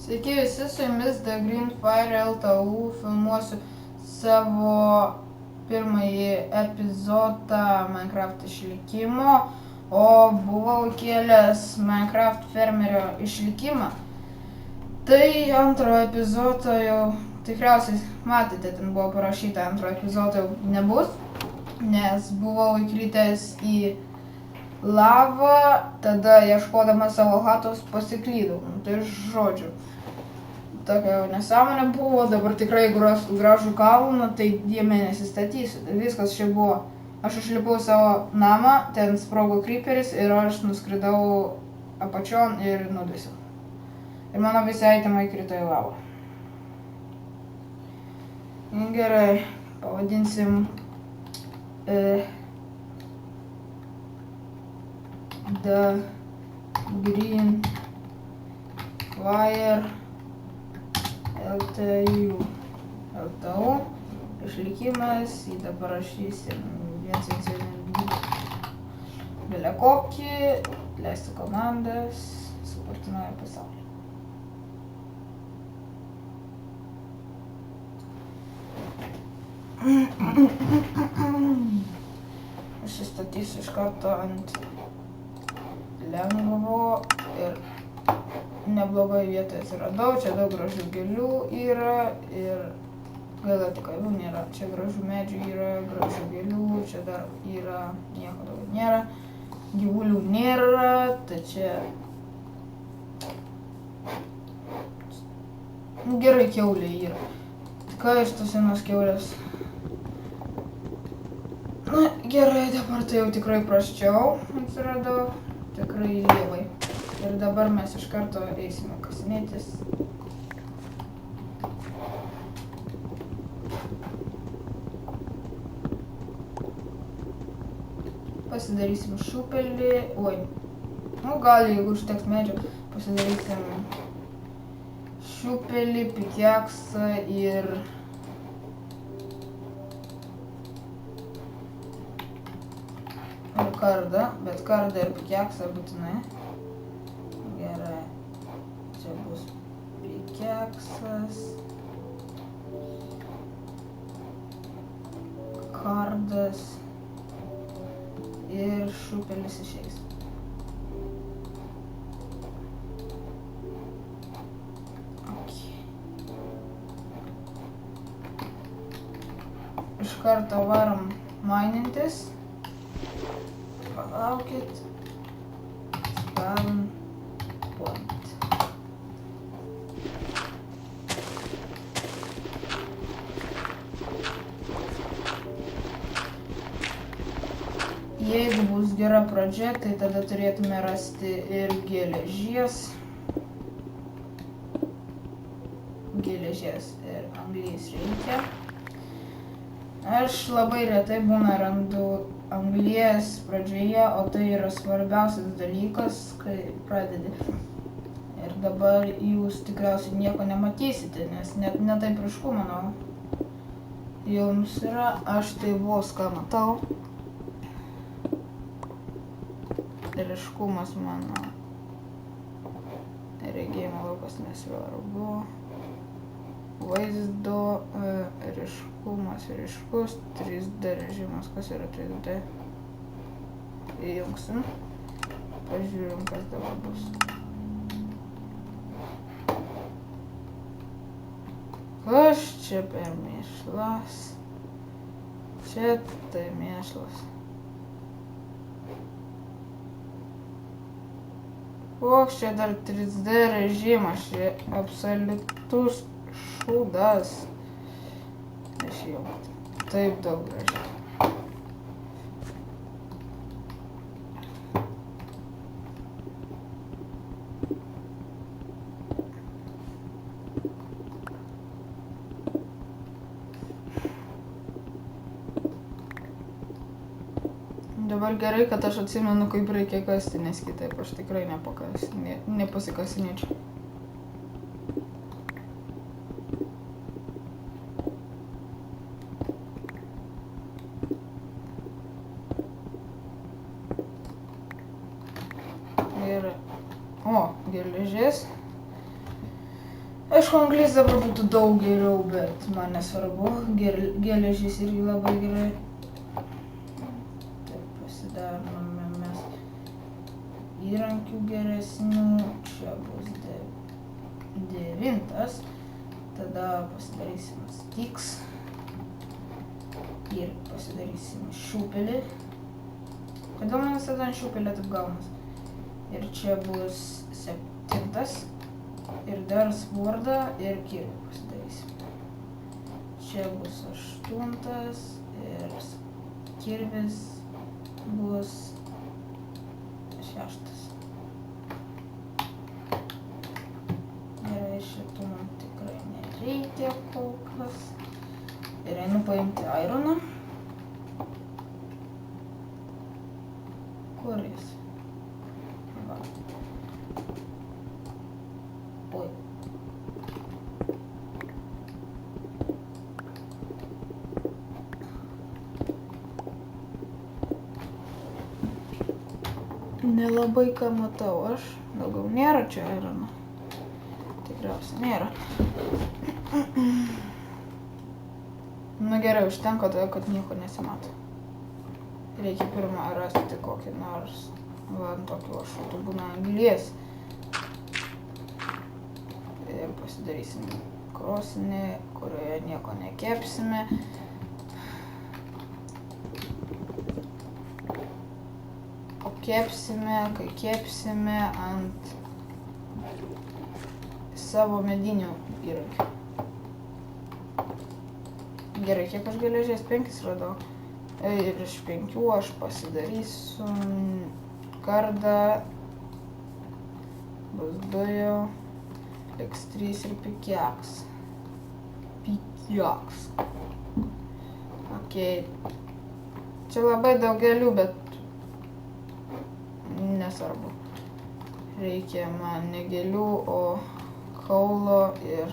Sveiki visi, su jumis The Green Fire LTU, filmuosiu savo pirmąjį epizodą Minecraft išlikimo, o buvau kėlęs Minecraft fermerio išlikimą. Tai antro epizodo jau tikriausiai matėte, ten buvo parašyta, antro epizodo jau nebus, nes buvau įkritęs į lavą, tada ieškodamas savo hatos pasiklydau. Tai žodžiu, tokia nesąmonė buvo, dabar tikrai gražų kalną, tai jame nesistatysiu. Viskas čia buvo. Aš užlipau savo namą, ten sprogo creeperis ir aš nuskridau apačion ir nudvėsiau. Ir mano visi itemai krito į lavą. Gerai, pavadinsim The Green Fire LTU. Išlikimas, įdą parašysim 1.1.2. Belia kokį, leisti komandas, sukurti naują pasaulį. Aš įstatysiu iš karto ant lengvo ir neblogai vietoje atsiradau. Čia daug gražių gėlių yra ir gaila tik avių nėra. Čia gražių medžių yra, gražių gėlių, čia dar yra, nieko daugiau nėra. Gyvulių nėra, tai čia gerai kiaulė yra. Ką iš tos senos kiaulės? Na gerai, dabar tai jau tikrai prasčiau atsiradau, tikrai lievai. Ir dabar mes iš karto eisime kasinėtis. Pasidarysim šupelį, nu gal jeigu užteks medžio, pasidarysim šupelį, pikeksą ir kardą, bet kardą ir pikeksą būtinai. Gerai, čia bus pikeksas, kardas ir šupelis išeis. Iš karto varom minintis. Palaukit. Spawn point. Jeigu bus gera pradžia, tai tada turėtume rasti ir geležies. Geležies ir anglies reikia. Aš labai retai būna randu anglies pradžioje, o tai yra svarbiausias dalykas, kai pradedi. Ir dabar jūs tikriausiai nieko nematysite, nes net netaip ryšku, manau, jums yra. Aš tai vos ką matau. Ryškumas mano regėjimo laukas nesvarbu. Vaizdo ryškumas ryškus, 3D režimas. Kas yra 3D? Įjungsim. Pažiūrim, kas dabar bus. Kas čia per mėšlas? Čia tai mėšlas. Koks čia dar 3D režimas? Čia absoliutus šūdas. Išjungti. Taip daug gražiai. Dabar gerai, kad aš atsimenu, kaip reikia kasti, nes kitaip aš tikrai nepasikasinėčiau. Gerai. O, geležis. Aišku, anglis dabar būtų daug geriau, bet man nesvarbu. Geležis irgi labai gerai. Taip, pasidarome mes įrankių geresnių. Čia bus 9. Tada pasidarysim stiks. Ir pasidarysim šiupelį. Kodėl man visada ant šiupelio taip gaunas? Ir čia bus 7. Ir dar svordą ir kirvį pasidarysim. Čia bus 8. Ir kirvis bus 6. Gerai, šitų man tikrai nereikia kol kas. Ir einu paimti ironą. Kur jis? Va. Oi. Nelabai ką matau aš. Daugiau nėra čia irono. Tikriausiai nėra. Nu gerai, užtenka todėl, kad nieko nesimato. Reikia pirmą rasti kokį nors, va, ant tokių ašutų būna anglies. Ir pasidarysim krosnį, kurioje nieko nekepsime. O kepsime, kai kepsime ant savo medinių įrankių. Gerai, kiek aš geležies? 5 radau. Ir iš 5 aš pasidarysiu kardą. Bus 2 jau. Liks 3 ir pikeks. Ok. Čia labai daug gėlių, bet nesvarbu. Reikia man ne gėlių, o kaulo ir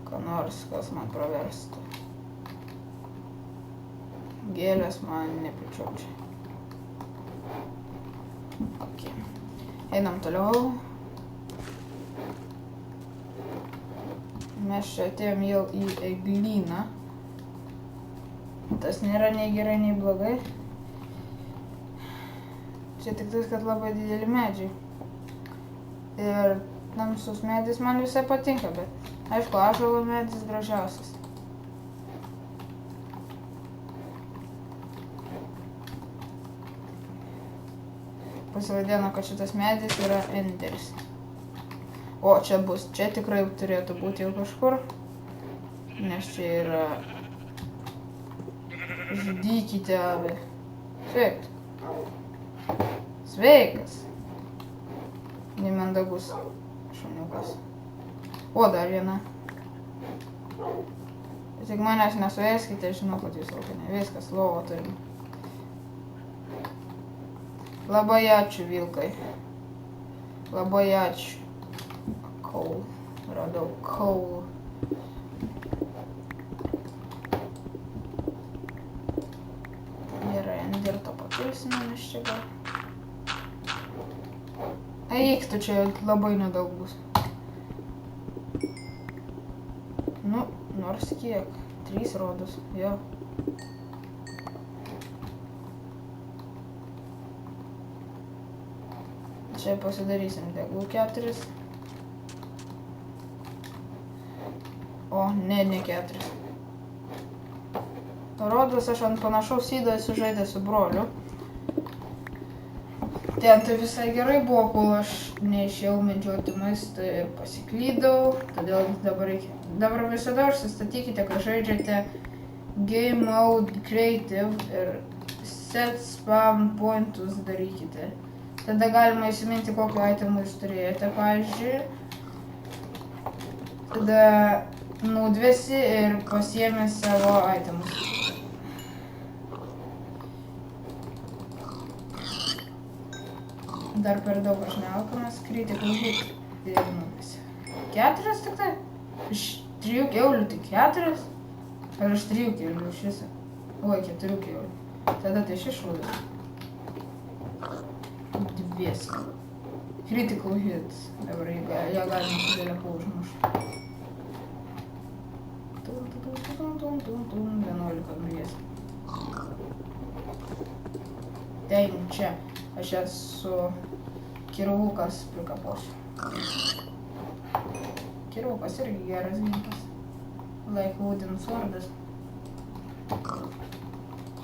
ką nors, kas man praverstų. Gėlės man nepričiaučia. Ok. Einam toliau. Mes čia atėjom jau į eglyną. Tas nėra nei gerai, nei blogai. Čia tik tas, kad labai dideli medžiai. Ir tamsus medis man visai patinka, bet aišku, ąžuolo medis gražiausias. Pasivadino, kad šitas medis yra enderis. O, čia bus, čia tikrai turėtų būti jau kažkur. Nes čia yra... Žudykite avį. Sveikas. Sveikas. Nemandagus šuniukas. O, dar viena. Tik manęs nesuėskite, žinau, kad jūs laukiate. Viskas, lovą turim. Labai ačiū, vilkai. Labai ačiū. Kaul. Radau kaulų. Gerai, ant dirto papilsime mes čia gal. Eik, tu čia labai nedaug bus. Nu, nors kiek. 3 rodos, jo. Čia pasidarysim deglų 4. O, ne 4. Rodos, aš ant panašaus įdo esu žaidęs su broliu. Ten tai visai gerai buvo, kol aš neišėjau medžioti maistą ir pasiklydau. Todėl dabar reikia. Dabar visada užsistatykite, kad žaidžiate Game Mode Creative ir Set Spawn Pointus darykite. Tada galima įsiminti, kokiu itemų jūs turėjote, pavyzdžiui. Tada naudvesi ir pasiėmė savo itemus. Dar per daug aš nealkanas, kritikų būt ir naudvesi. 4 tik tai? Iš 3 kiaulių tik 4? Ar iš 3 kiaulių iš viso? Oi, 4 kiaulių. Tada tai 6 šūdas. 2. Critical hit. Dabar ją galima su dėlėku užmušti. 11 anglies. Taip, čia aš esu kirvukas prikaposiu. Kirvukas irgi geras ginklas. Like wooden swordas.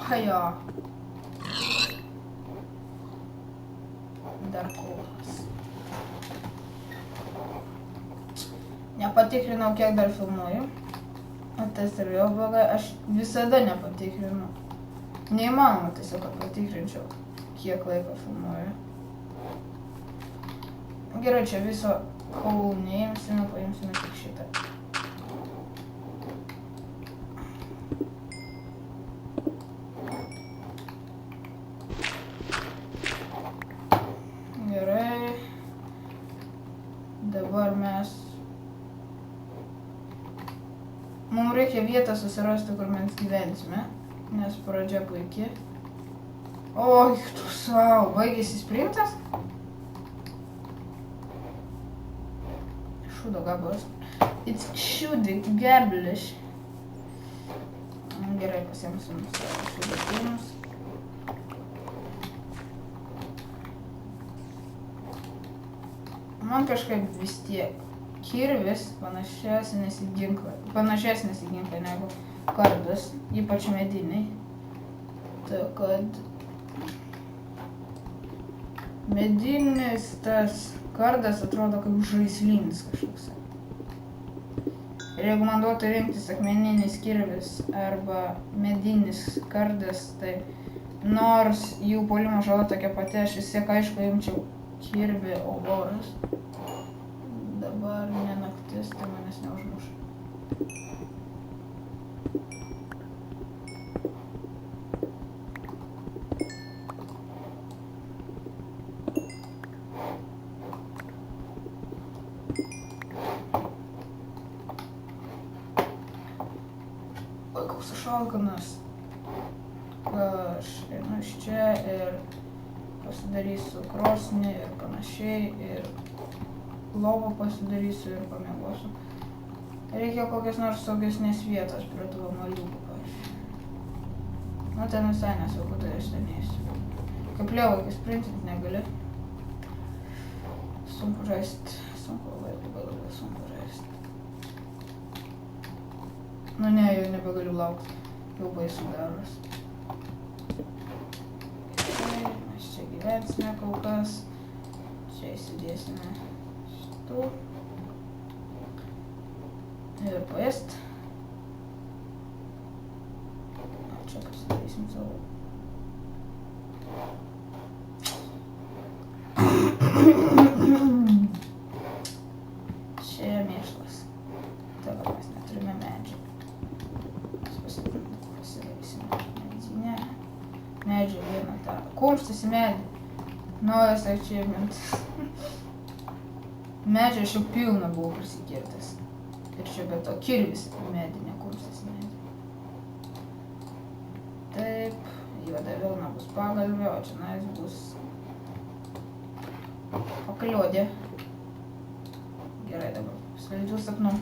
Haja. Dar kolas. Nepatikrinau, kiek dar filmuoju. O tas ir vėl blogai. Aš visada nepatikrinu. Neįmanoma tiesiog, kad patikrinčiau, kiek laiko filmuoju. Gerai, čia viso kaulų neimsime, paimsime tik šitą. Gerai. Dabar mums reikia vietą susirasti, kur mes gyvensime, nes pradžia puikiai. Oi, tu savo, baigėsi sprintas? Šūdo gabalas. It's šūdi gabalas. Gerai, pasiimsim savo šūdėtinius. Man kažkaip vis tiek kirvis panašesnis į ginklą negu kardas, ypač mediniai. Tai kad medinis tas kardas atrodo kaip žaislinis kažkoks. Ir jeigu man duotų rinktis akmeninis kirvis arba medinis kardas, tai nors jų puolimo žala tokia pati, aš vis tiek aišku imčiau kirvį auroras. Dabar ne naktis, tai manęs neužmuša. Oi, koks aš alkanas. Aš einu iš čia ir pasidarysiu krosnį ir panašiai, ir lovą pasidarysiu ir pamiegosiu. Reikia kokias nors saugesnės vietos prie tavo maliukų, pavyzdžiui. Nu, ten visai nesaugu, tai aš ten neįsiu. Kaip lievai, sprintinti negali. Sunku žaisti, labai sunku žaisti. Nu ne, jau nebegaliu laukti, jau baisu daros. Mes čia gyvensime kol kas. Čia įsidėsime šitų. Ir paėst. Čia pasidarysim savo. Čia mėšlas. Dabar mes neturime medžių. Mes pasidarysime medinę. Medžių vieną tą. Kumštis į medį. Naujas achievementas. Medžio aš jau pilną buvau prisikirtęs. Ir čia be to kirvis medinė, kumštis medį. Taip, juoda vilna bus pagalvė, o čia bus pakliodė. Gerai, dabar saldžių sapnų.